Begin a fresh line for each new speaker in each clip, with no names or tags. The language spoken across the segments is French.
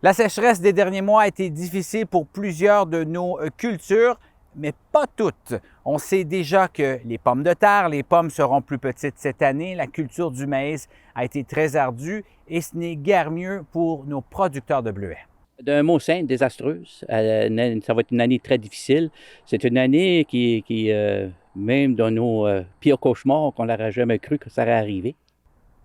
La sécheresse des derniers mois a été difficile pour plusieurs de nos cultures, mais pas toutes. On sait déjà que les pommes de terre, les pommes seront plus petites cette année. La culture du maïs a été très ardue et ce n'est guère mieux pour nos producteurs de bleuets.
D'un mot simple, désastreuse. Ça va être une année très difficile. C'est une année même dans nos pires cauchemars, qu'on n'aurait jamais cru que ça allait arriver.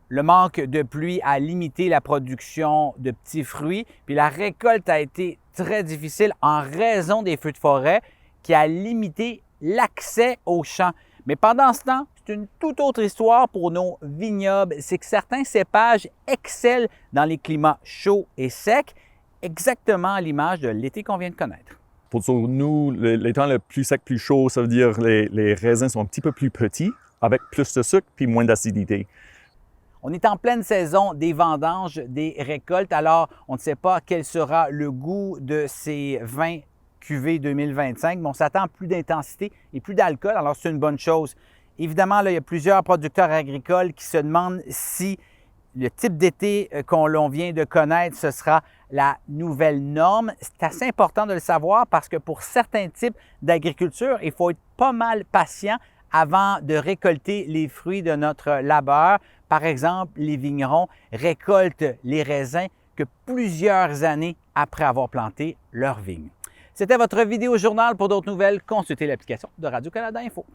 Le manque de pluie a limité la production de petits fruits, puis la récolte a été très difficile en raison des feux de forêt qui a limité l'accès aux champs. Mais pendant ce temps, c'est une toute autre histoire pour nos vignobles. C'est que certains cépages excellent dans les climats chauds et secs, exactement à l'image de l'été qu'on vient de connaître.
Pour nous, les temps le plus sec, plus chaud, ça veut dire que les raisins sont un petit peu plus petits, avec plus de sucre puis moins d'acidité.
On est en pleine saison des vendanges, des récoltes, alors on ne sait pas quel sera le goût de ces vins cuvées 2025, mais on s'attend à plus d'intensité et plus d'alcool, alors c'est une bonne chose. Évidemment, là, il y a plusieurs producteurs agricoles qui se demandent si le type d'été qu'on vient de connaître, ce sera la nouvelle norme. C'est assez important de le savoir parce que pour certains types d'agriculture, il faut être pas mal patient avant de récolter les fruits de notre labeur. Par exemple, les vignerons récoltent les raisins que plusieurs années après avoir planté leurs vignes. C'était votre vidéo journal. Pour d'autres nouvelles, consultez l'application de Radio-Canada Info.